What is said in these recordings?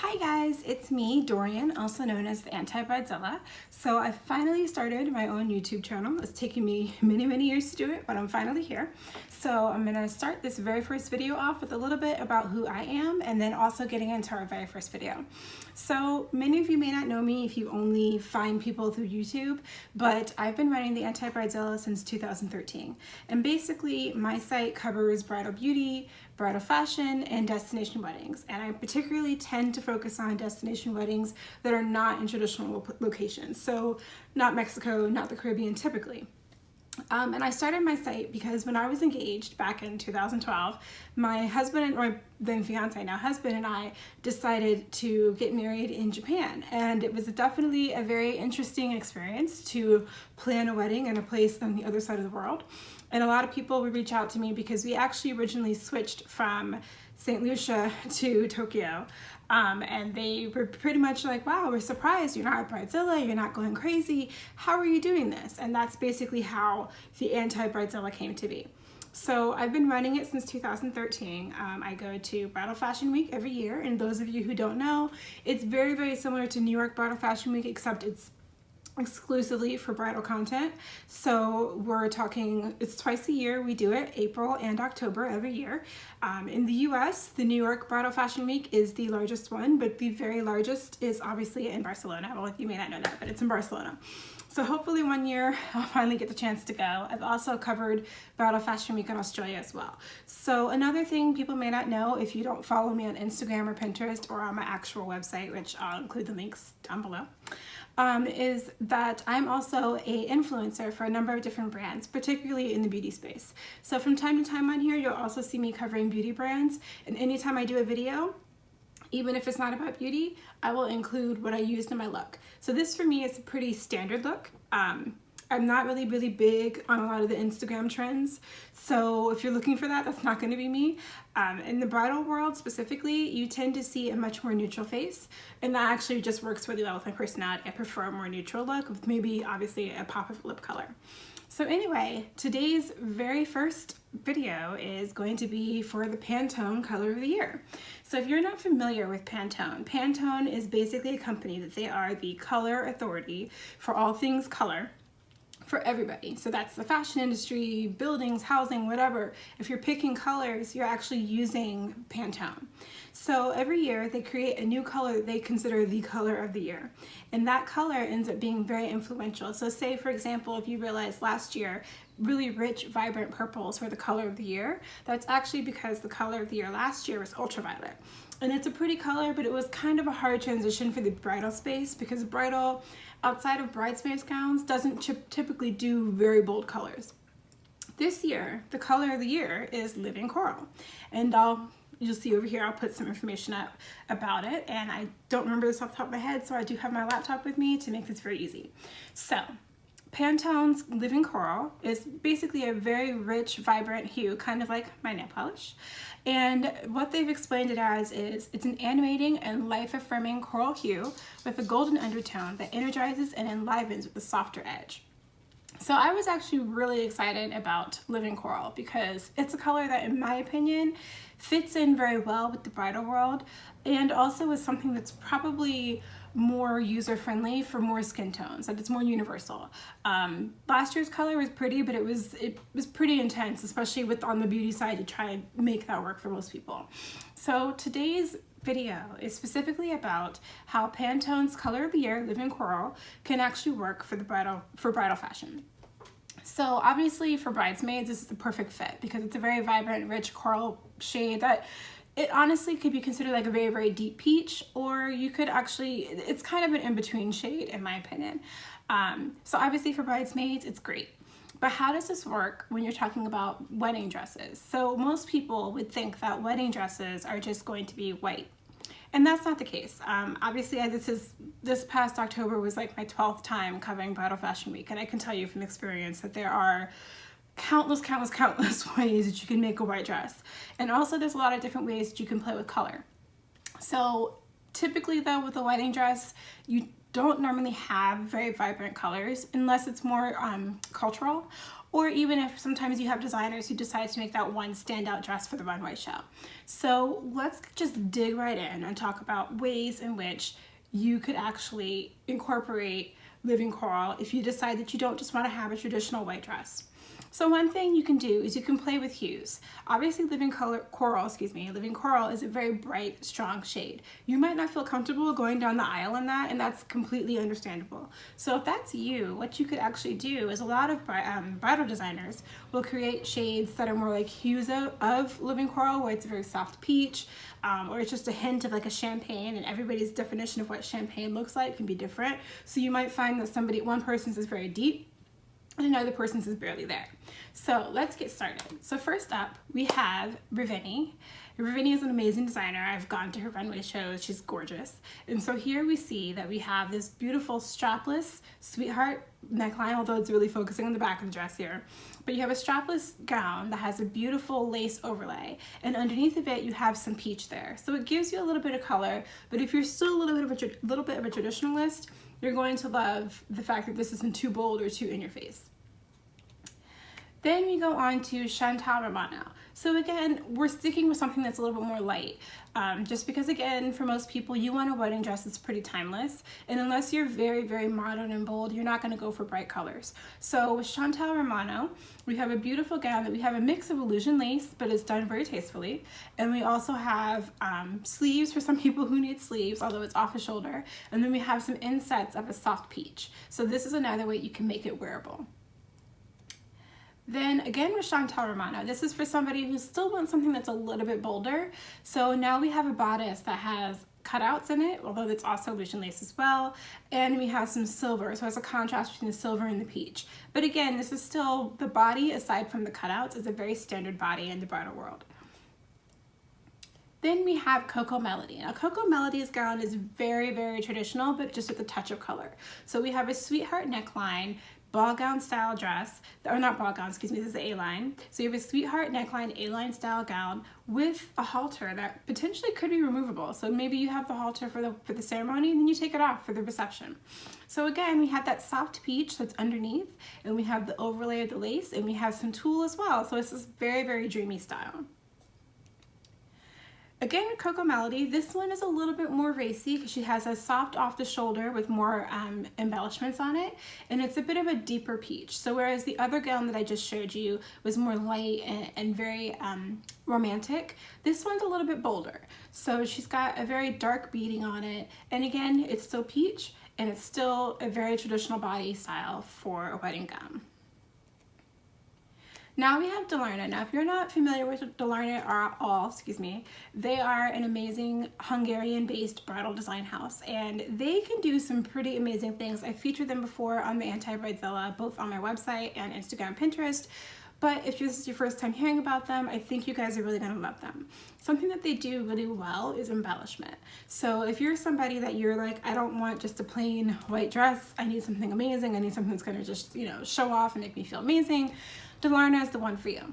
Hi guys, it's me, Dorian, also known as the Anti Bridezilla. So I finally started my own YouTube channel. It's taken me many years to do it, but I'm finally here. So I'm gonna start this very first video off with a little bit about who I am and then also getting into our very first video. So many of you may not know me if you only find people through YouTube, but I've been running the Anti Bridezilla since 2013. And basically my site covers bridal beauty, bridal fashion, and destination weddings. And I particularly tend to focus on destination weddings that are not in traditional locations. So not Mexico, not the Caribbean typically. And I started my site because when I was engaged back in 2012, my husband, or then fiance, now husband, and I decided to get married in Japan. And it was definitely a very interesting experience to plan a wedding in a place on the other side of the world. And a lot of people would reach out to me because we actually originally switched from St. Lucia to Tokyo. And they were pretty much like, wow, we're surprised you're not at Bridezilla, you're not going crazy. How are you doing this? And that's basically how the Anti Bridezilla came to be. So I've been running it since 2013. I go to Bridal Fashion Week every year. And those of you who don't know, it's very similar to New York Bridal Fashion Week, except it's exclusively for bridal content. So we're talking, it's twice a year. We do it April and October every year. In the US, the New York Bridal Fashion Week is the largest one, but the very largest is obviously in Barcelona. Well, you may not know that, but it's in Barcelona. So hopefully one year I'll finally get the chance to go. I've also covered Bridal Fashion Week in Australia as well. So another thing people may not know if you don't follow me on Instagram or Pinterest or on my actual website, which I'll include the links down below, is that I'm also an influencer for a number of different brands, particularly in the beauty space. So from time to time on here, you'll also see me covering beauty brands. And anytime I do a video, even if it's not about beauty, I will include what I used in my look. So this for me is a pretty standard look. I'm not really big on a lot of the Instagram trends. So if you're looking for that, that's not going to be me. In the bridal world specifically, you tend to see a much more neutral face. And that actually just works really well with my personality. I prefer a more neutral look with maybe obviously a pop of lip color. So anyway, today's very first video is going to be for the Pantone Color of the Year. So if you're not familiar with Pantone, Pantone is basically a company that they are the color authority for all things color for everybody. So that's the fashion industry, buildings, housing, whatever. If you're picking colors, you're actually using Pantone. So every year they create a new color that they consider the color of the year. And that color ends up being very influential. So say, for example, if you realized last year, really rich, vibrant purples were the color of the year, that's actually because the color of the year last year was ultraviolet. And it's a pretty color, but it was kind of a hard transition for the bridal space because bridal, outside of bridesmaids gowns, doesn't typically do very bold colors. This year, the color of the year is living coral. And you'll see over here, I'll put some information up about it. And I don't remember this off the top of my head, so I do have my laptop with me to make this very easy. So Pantone's Living Coral is basically a very rich, vibrant hue, kind of like my nail polish. And what they've explained it as is it's an animating and life-affirming coral hue with a golden undertone that energizes and enlivens with a softer edge. So I was actually really excited about Living Coral because it's a color that, in my opinion, fits in very well with the bridal world and also is something that's probably more user-friendly for more skin tones, that it's more universal. Last year's color was pretty, but it was pretty intense, especially with on the beauty side to try and make that work for most people. So today's video is specifically about how Pantone's Color of the Year, Living Coral, can actually work for bridal fashion. So obviously for bridesmaids, this is the perfect fit because it's a very vibrant, rich coral shade that it honestly could be considered like a very deep peach, or you could actually, it's kind of an in-between shade in my opinion. So obviously for bridesmaids, it's great. But how does this work when you're talking about wedding dresses? So most people would think that wedding dresses are just going to be white. And that's not the case. Obviously, this past October was like my 12th time covering Bridal Fashion Week, and I can tell you from experience that there are countless ways that you can make a white dress. And also there's a lot of different ways that you can play with color. So typically though, with a wedding dress, you don't normally have very vibrant colors unless it's more cultural, or even if sometimes you have designers who decide to make that one standout dress for the runway show. So let's just dig right in and talk about ways in which you could actually incorporate living coral if you decide that you don't just want to have a traditional white dress. So one thing you can do is you can play with hues. Obviously living coral is a very bright, strong shade. You might not feel comfortable going down the aisle in that, and that's completely understandable. So if that's you, what you could actually do is a lot of bridal designers will create shades that are more like hues of living coral, where it's a very soft peach, or it's just a hint of like a champagne, and everybody's definition of what champagne looks like can be different. So you might find that one person's is very deep, and another person's is barely there. So let's get started. So first up, we have Ravini. Ravini is an amazing designer. I've gone to her runway shows. She's gorgeous. And so here we see that we have this beautiful strapless sweetheart neckline, although it's really focusing on the back of the dress here. But you have a strapless gown that has a beautiful lace overlay. And underneath of it, you have some peach there. So it gives you a little bit of color. But if you're still a little bit of a traditionalist, you're going to love the fact that this isn't too bold or too in your face. Then we go on to Chantal Romano. So again, we're sticking with something that's a little bit more light, just because again, for most people, you want a wedding dress that's pretty timeless, and unless you're very, very modern and bold, you're not going to go for bright colors. So with Chantal Romano, we have a beautiful gown that we have a mix of illusion lace, but it's done very tastefully, and we also have sleeves for some people who need sleeves, although it's off the shoulder, and then we have some insets of a soft peach. So this is another way you can make it wearable. Then again with Chantal Romano, this is for somebody who still wants something that's a little bit bolder. So now we have a bodice that has cutouts in it, although it's also illusion lace as well. And we have some silver, so it's a contrast between the silver and the peach. But again, this is still, the body aside from the cutouts is a very standard body in the bridal world. Then we have Coco Melody. Now Coco Melody's gown is very, very traditional, but just with a touch of color. So we have a sweetheart neckline, ball gown style dress, or not ball gown, excuse me, this is the A-line. So you have a sweetheart neckline, A-line style gown with a halter that potentially could be removable. So maybe you have the halter for the ceremony and then you take it off for the reception. So again, we have that soft peach that's underneath, and we have the overlay of the lace, and we have some tulle as well. So it's this very, very dreamy style. Again with Coco Melody, this one is a little bit more racy because she has a soft off the shoulder with more embellishments on it, and it's a bit of a deeper peach. So whereas the other gown that I just showed you was more light and very romantic, this one's a little bit bolder. So she's got a very dark beading on it, and again, it's still peach, and it's still a very traditional body style for a wedding gown. Now we have Dalarna. Now if you're not familiar with Dalarna at all, they are an amazing Hungarian-based bridal design house, and they can do some pretty amazing things. I've featured them before on the Anti Bridezilla, both on my website and Instagram, Pinterest. But if this is your first time hearing about them, I think you guys are really gonna love them. Something that they do really well is embellishment. So if you're somebody that you're like, I don't want just a plain white dress, I need something amazing, I need something that's gonna just, show off and make me feel amazing, Dalarna is the one for you.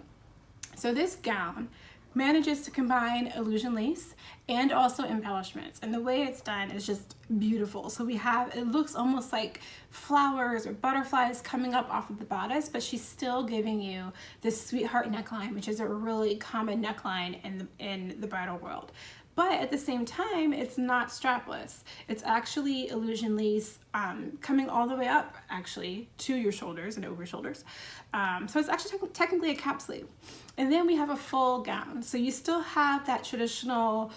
So this gown manages to combine illusion lace and also embellishments, and the way it's done is just beautiful. So it looks almost like flowers or butterflies coming up off of the bodice, but she's still giving you this sweetheart neckline, which is a really common neckline in the bridal world. But at the same time, it's not strapless. It's actually illusion lace coming all the way up, actually, to your shoulders and over your shoulders. So it's actually technically a cap sleeve. And then we have a full gown. So you still have that traditional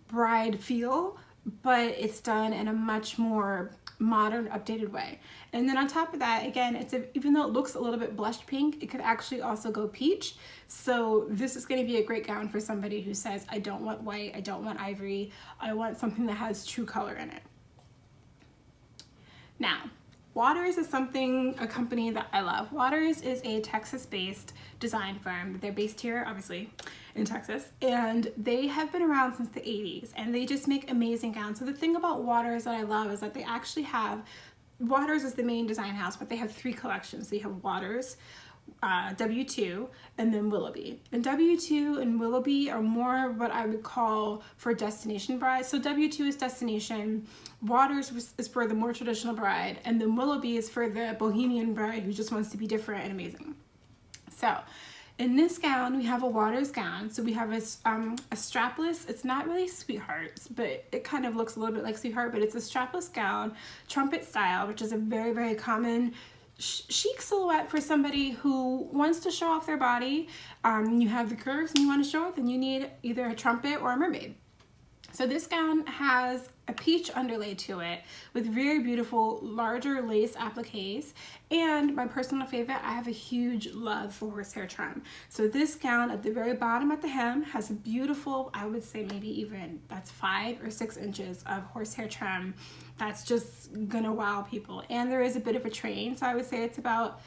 bride feel, but it's done in a much more modern, updated way. And then on top of that, again, even though it looks a little bit blush pink, it could actually also go peach. So this is going to be a great gown for somebody who says, I don't want white, I don't want ivory, I want something that has true color in it. Now, Waters is a company that I love. Waters is a Texas-based design firm. They're based here, obviously, in Texas, and they have been around since the 80s, and they just make amazing gowns. So the thing about Waters that I love is that they actually have, Waters is the main design house, but they have 3 collections. So you have Waters, W2, and then Willoughby. And W2 and Willoughby are more what I would call for destination brides. So W2 is destination, Waters is for the more traditional bride, and then Willoughby is for the bohemian bride who just wants to be different and amazing. So in this gown, we have a Waters gown. So we have a strapless, it's not really Sweethearts, but it kind of looks a little bit like Sweetheart, but it's a strapless gown, trumpet style, which is a very, very common chic silhouette for somebody who wants to show off their body. You have the curves and you want to show it, then you need either a trumpet or a mermaid. So this gown has a peach underlay to it with very beautiful larger lace appliques, and my personal favorite, I have a huge love for horsehair trim. So this gown at the very bottom at the hem has a beautiful, I would say maybe even that's 5 or 6 inches of horsehair trim that's just gonna wow people. And there is a bit of a train, so I would say it's about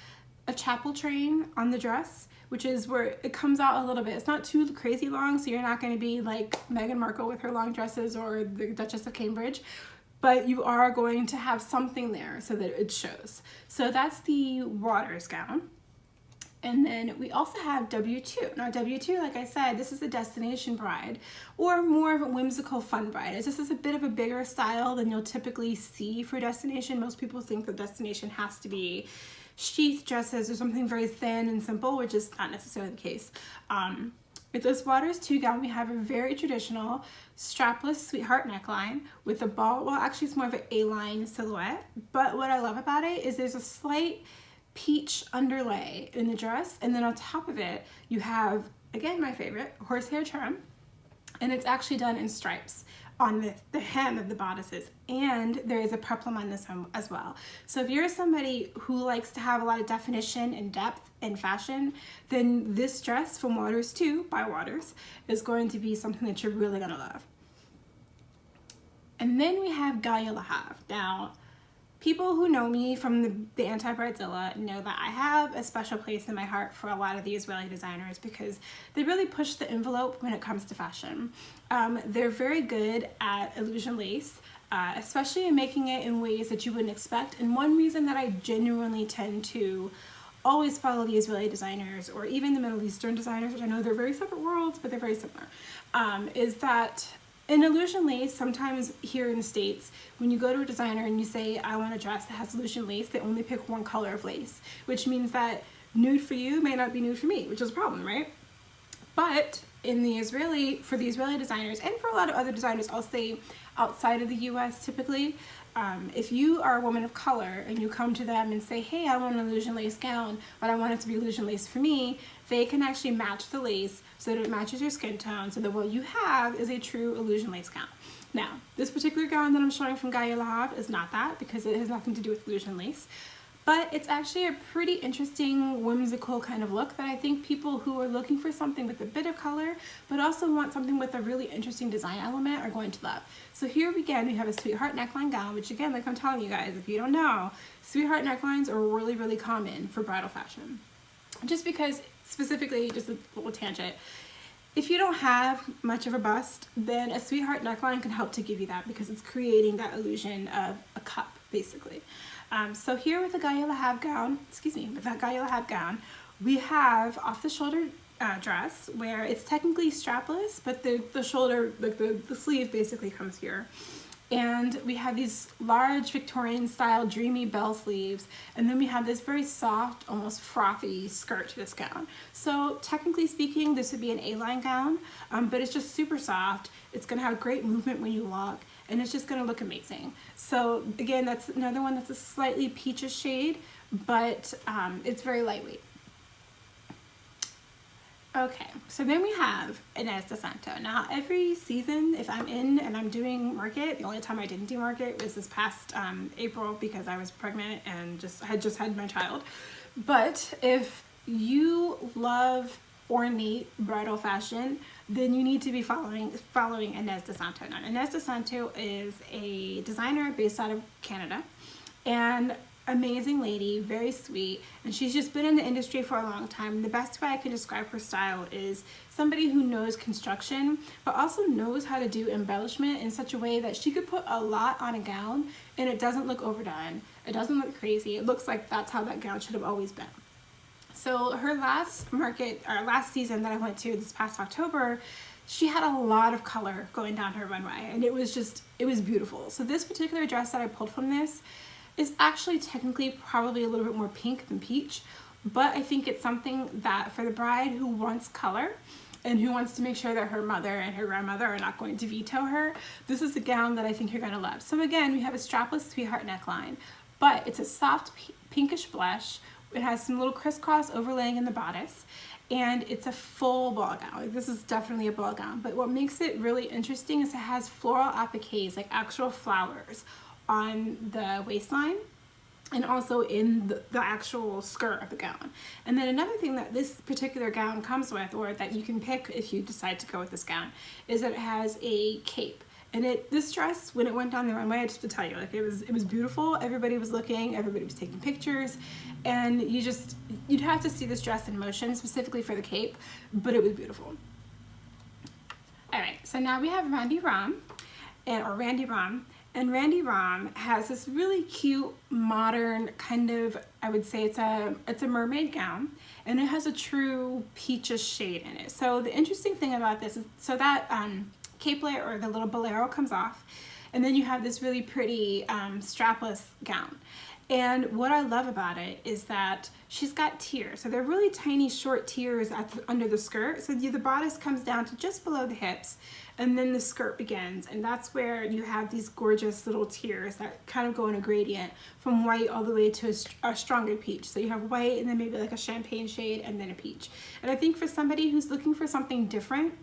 a chapel train on the dress, which is where it comes out a little bit. It's not too crazy long, so you're not going to be like Meghan Markle with her long dresses or the Duchess of Cambridge, but you are going to have something there so that it shows. So that's the Waters gown. And then we also have W2. Now W2, like I said, this is a destination bride or more of a whimsical fun bride. This is a bit of a bigger style than you'll typically see for destination. Most people think that destination has to be sheath dresses or something very thin and simple, which is not necessarily the case. With this Waters 2 gown, we have a very traditional strapless Sweetheart neckline with a ball, well actually it's more of an A-line silhouette, but what I love about it is there's a slight peach underlay in the dress, and then on top of it you have, again my favorite, horsehair trim, and it's actually done in stripes on the hem of the bodices, and there is a peplum on this hem as well. So if you're somebody who likes to have a lot of definition and depth in fashion, then this dress from Waters 2 by Waters is going to be something that you're really gonna love. And then we have Gaia Le Havre. Now, people who know me from the Anti Bridezilla know that I have a special place in my heart for a lot of the Israeli designers because they really push the envelope when it comes to fashion. They're very good at illusion lace, especially in making it in ways that you wouldn't expect. And one reason that I genuinely tend to always follow the Israeli designers or even the Middle Eastern designers, which I know they're very separate worlds, but they're very similar, is that in illusion lace, sometimes here in the States, when you go to a designer and you say, I want a dress that has illusion lace, they only pick one color of lace, which means that nude for you may not be nude for me, which is a problem, right? But in the for the Israeli designers, and for a lot of other designers, I'll say outside of the US typically, if you are a woman of color and you come to them and say, hey, I want an illusion lace gown, but I want it to be illusion lace for me, they can actually match the lace so that it matches your skin tone, so that what you have is a true illusion lace gown. Now, this particular gown that I'm showing from Gaia Le Havre is not that, because it has nothing to do with illusion lace, but it's actually a pretty interesting, whimsical kind of look that I think people who are looking for something with a bit of color, but also want something with a really interesting design element are going to love. So here again, we have a Sweetheart neckline gown, which again, like I'm telling you guys, if you don't know, Sweetheart necklines are really, really common for bridal fashion. Just because, specifically, just a little tangent, if you don't have much of a bust, then a Sweetheart neckline can help to give you that because it's creating that illusion of a cup, basically. So here with the Gaia Le Havre gown, with that Gaia Le Havre gown, we have off the shoulder dress where it's technically strapless, but the shoulder, like the sleeve basically comes here. And we have these large Victorian style dreamy bell sleeves, and then we have this very soft, almost frothy skirt to this gown. So technically speaking, this would be an A-line gown, but it's just super soft. It's gonna have great movement when you walk, and it's just gonna look amazing. So again, that's another one that's a slightly peachish shade, but it's very lightweight. Okay, so then we have Inez de Santo. Now every season, if I'm in and I'm doing market, the only time I didn't do market was this past April because I was pregnant and had just had my child. But if you love ornate bridal fashion, then you need to be following Inez de Santo. Now Inez de Santo is a designer based out of Canada, and amazing lady, very sweet, and she's just been in the industry for a long time. The best way I can describe her style is somebody who knows construction, but also knows how to do embellishment in such a way that she could put a lot on a gown and it doesn't look overdone. It doesn't look crazy. It looks like that's how that gown should have always been. So her last season that I went to this past October, she had a lot of color going down her runway, and it was beautiful. So this particular dress that I pulled from this is actually technically probably a little bit more pink than peach, but I think it's something that for the bride who wants color and who wants to make sure that her mother and her grandmother are not going to veto her, this is a gown that I think you're gonna love. So again, we have a strapless sweetheart neckline, but it's a soft pinkish blush. It has some little crisscross overlaying in the bodice, and it's a full ball gown. Like, this is definitely a ball gown, but what makes it really interesting is it has floral appliques, like actual flowers on the waistline and also in the actual skirt of the gown. And then another thing that this particular gown comes with, or that you can pick if you decide to go with this gown, is that it has a cape. And this dress, when it went down the runway, I just have to tell you, like, it was beautiful. Everybody was looking, everybody was taking pictures, and you'd have to see this dress in motion specifically for the cape, but it was beautiful. All right, so now we have Randy Rom, and Randy Rom has this really cute, modern kind of, I would say it's a mermaid gown, and it has a true peachish shade in it. So the interesting thing about this is, so that capelet or the little bolero comes off, and then you have this really pretty strapless gown. And what I love about it is that she's got tiers. So they're really tiny, short tiers under the skirt. So the bodice comes down to just below the hips, and then the skirt begins. And that's where you have these gorgeous little tiers that kind of go in a gradient from white all the way to a stronger peach. So you have white, and then maybe like a champagne shade, and then a peach. And I think for somebody who's looking for something different,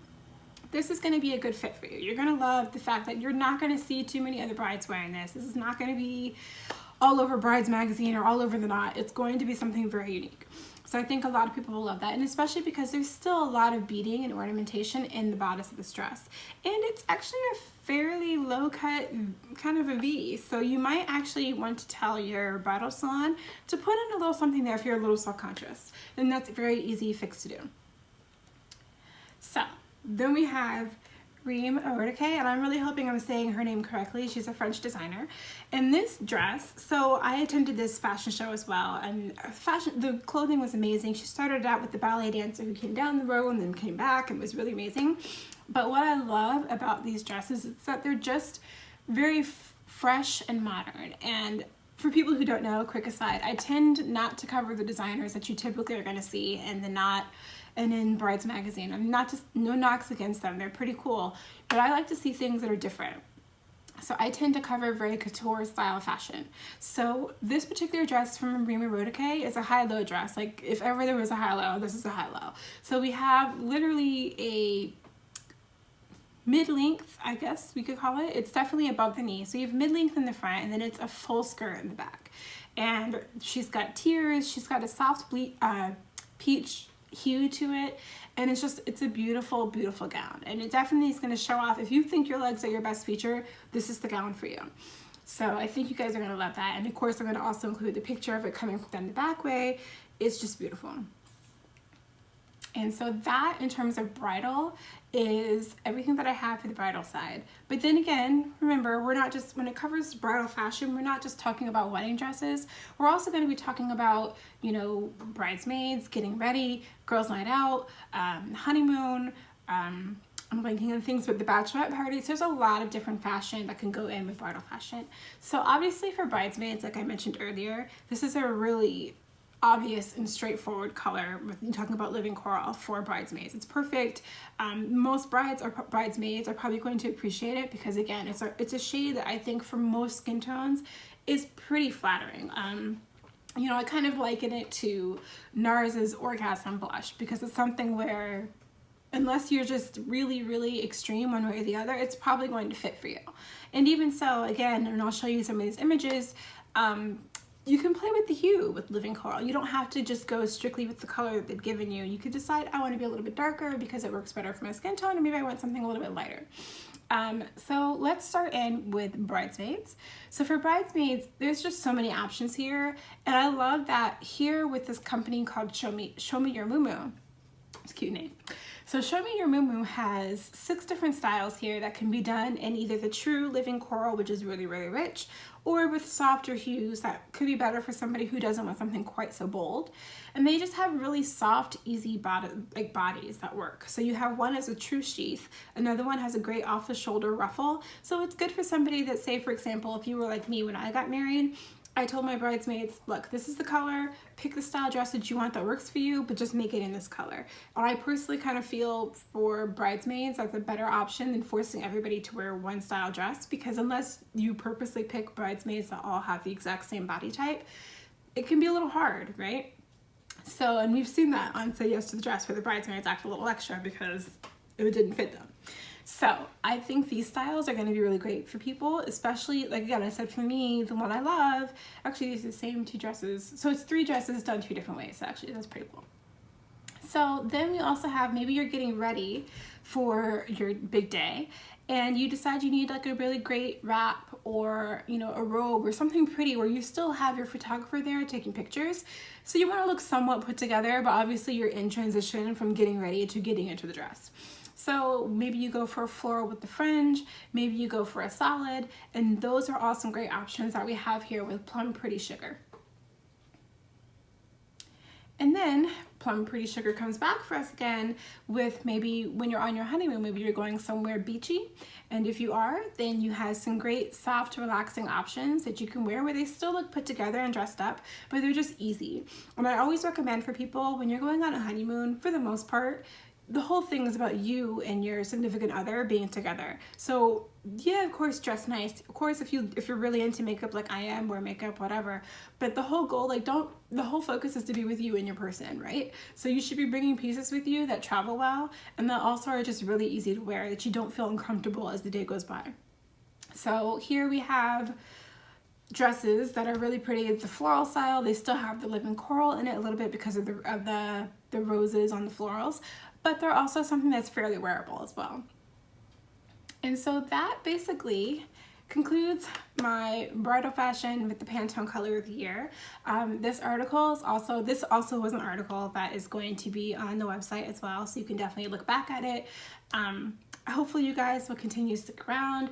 this is going to be a good fit for you. You're going to love the fact that you're not going to see too many other brides wearing this. This is not going to be all over Brides Magazine or all over the Knot. It's going to be something very unique. So I think a lot of people will love that, and especially because there's still a lot of beading and ornamentation in the bodice of this dress. And it's actually a fairly low cut, kind of a V. So you might actually want to tell your bridal salon to put in a little something there if you're a little self-conscious. And that's a very easy fix to do. So then we have Reem Orteke, and I'm really hoping I'm saying her name correctly. She's a French designer. And this dress, so I attended this fashion show as well, and the clothing was amazing. She started out with the ballet dancer who came down the row and then came back, and was really amazing. But what I love about these dresses is that they're just very fresh and modern. And for people who don't know, quick aside, I tend not to cover the designers that you typically are going to see in the Knot and in Brides Magazine. I'm not just, no knocks against them, they're pretty cool, but I like to see things that are different. So I tend to cover very couture style fashion. So this particular dress from Reem Orteke is a high-low dress. Like, if ever there was a high-low, this is a high-low. So we have literally a mid-length, I guess we could call it. It's definitely above the knee. So you have mid-length in the front, and then it's a full skirt in the back. And she's got tiers, she's got a soft peach hue to it, and it's a beautiful, beautiful gown. And it definitely is going to show off. If you think your legs are your best feature, this is the gown for you. So I think you guys are going to love that. And of course, I'm going to also include the picture of it coming from the back way. It's just beautiful. And so that, in terms of bridal, is everything that I have for the bridal side. But then again, remember, we're not just, when it covers bridal fashion, we're not just talking about wedding dresses. We're also going to be talking about, you know, bridesmaids, getting ready, girls' night out, honeymoon, I'm blanking on things, but the bachelorette parties. There's a lot of different fashion that can go in with bridal fashion. So obviously for bridesmaids, like I mentioned earlier, this is a really obvious and straightforward color. When talking about living coral for bridesmaids, it's perfect. Most brides or bridesmaids are probably going to appreciate it because, again, it's a shade that I think for most skin tones is pretty flattering. You know, I kind of liken it to NARS's Orgasm Blush because it's something where, unless you're just really, really extreme one way or the other, it's probably going to fit for you. And even so, again, and I'll show you some of these images, you can play with the hue with living coral. You don't have to just go strictly with the color that they've given you. You could decide, I want to be a little bit darker because it works better for my skin tone, or maybe I want something a little bit lighter. So let's start in with bridesmaids. So for bridesmaids, there's just so many options here. And I love that here with this company called Show Me Your Mumu. It's a cute name. So Show Me Your Mumu has 6 different styles here that can be done in either the true living coral, which is really, really rich, or with softer hues that could be better for somebody who doesn't want something quite so bold. And they just have really soft, easy bodies that work. So you have one as a true sheath, another one has a great off-the-shoulder ruffle. So it's good for somebody that, say, for example, if you were like me when I got married, I told my bridesmaids, look, this is the color, pick the style dress that you want that works for you, but just make it in this color. And I personally kind of feel for bridesmaids that's a better option than forcing everybody to wear one style dress, because unless you purposely pick bridesmaids that all have the exact same body type, it can be a little hard, right? So, and we've seen that on Say Yes to the Dress where the bridesmaids act a little extra because it didn't fit them. So I think these styles are going to be really great for people, especially, like again, I said for me, the one I love, actually these are the same 2 dresses. So it's 3 dresses done 2 different ways. So actually that's pretty cool. So then we also have, maybe you're getting ready for your big day and you decide you need like a really great wrap or, you know, a robe or something pretty where you still have your photographer there taking pictures. So you want to look somewhat put together, but obviously you're in transition from getting ready to getting into the dress. So maybe you go for a floral with the fringe, maybe you go for a solid, and those are all some great options that we have here with Plum Pretty Sugar. And then Plum Pretty Sugar comes back for us again with maybe when you're on your honeymoon, maybe you're going somewhere beachy. And if you are, then you have some great soft, relaxing options that you can wear where they still look put together and dressed up, but they're just easy. And I always recommend for people when you're going on a honeymoon, for the most part, the whole thing is about you and your significant other being together. So yeah, of course, dress nice. Of course, if you're really into makeup like I am, wear makeup, whatever. But the whole goal, like the whole focus is to be with you and your person, right? So you should be bringing pieces with you that travel well and that also are just really easy to wear, that you don't feel uncomfortable as the day goes by. So here we have dresses that are really pretty. It's the floral style. They still have the living coral in it a little bit because of the roses on the florals, but they're also something that's fairly wearable as well. And so that basically concludes my bridal fashion with the Pantone color of the year. This also was an article that is going to be on the website as well, so you can definitely look back at it. Hopefully you guys will continue to stick around.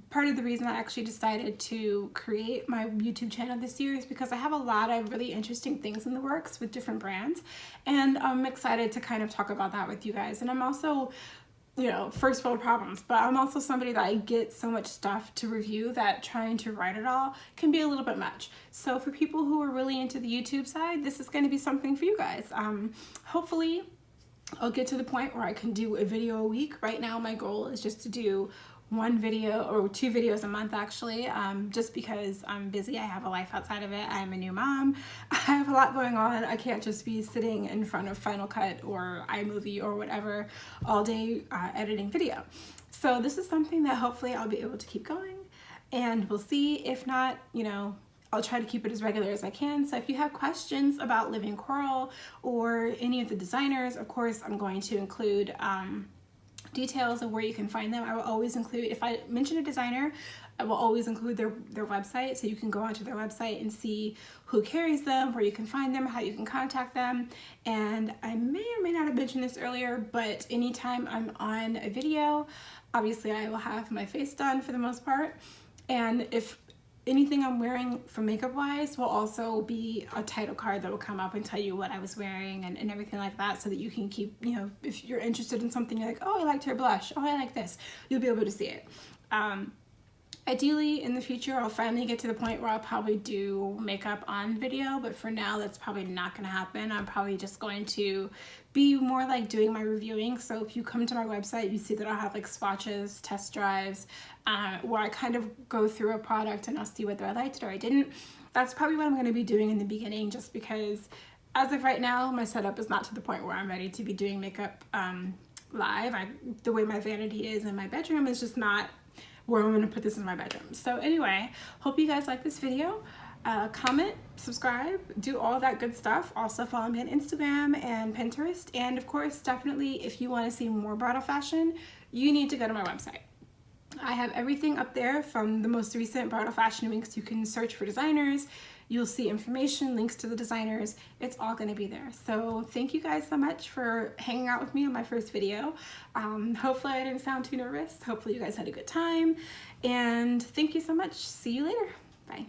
Part of the reason I actually decided to create my YouTube channel this year is because I have a lot of really interesting things in the works with different brands, and I'm excited to kind of talk about that with you guys. And I'm also, you know, first world problems, but I'm also somebody that I get so much stuff to review that trying to write it all can be a little bit much. So for people who are really into the YouTube side, this is going to be something for you guys. Hopefully I'll get to the point where I can do a video a week. Right now my goal is just to do 1 video or 2 videos a month actually, just because I'm busy. I have a life outside of it. I'm a new mom. I have a lot going on. I can't just be sitting in front of Final Cut or iMovie or whatever all day editing video. So this is something that hopefully I'll be able to keep going, and we'll see. If not, you know, I'll try to keep it as regular as I can. So if you have questions about Living Coral or any of the designers, of course, I'm going to include details of where you can find them. I will always include, if I mention a designer, I will always include their website, so you can go onto their website and see who carries them, where you can find them, how you can contact them. And I may or may not have mentioned this earlier, but anytime I'm on a video, obviously I will have my face done for the most part, and if anything I'm wearing for makeup wise will also be a title card that will come up and tell you what I was wearing and everything like that, so that you can keep, you know, if you're interested in something, you're like, oh, I liked her blush, oh, I like this, you'll be able to see it. Ideally in the future I'll finally get to the point where I'll probably do makeup on video, but for now that's probably not going to happen. I'm probably just going to be more like doing my reviewing. So if you come to my website, you see that I'll have like swatches, test drives, where I kind of go through a product and I'll see whether I liked it or I didn't. That's probably what I'm going to be doing in the beginning, just because as of right now my setup is not to the point where I'm ready to be doing makeup live. The way my vanity is in my bedroom is just not where I'm going to put this in my bedroom. So anyway, hope you guys like this video. Comment, subscribe, do all that good stuff. Also follow me on Instagram and Pinterest. And of course, definitely if you want to see more bridal fashion, you need to go to my website. I have everything up there from the most recent bridal fashion weeks. You can search for designers. You'll see information, links to the designers. It's all going to be there. So thank you guys so much for hanging out with me on my first video. Hopefully I didn't sound too nervous. Hopefully you guys had a good time. And thank you so much. See you later. Bye.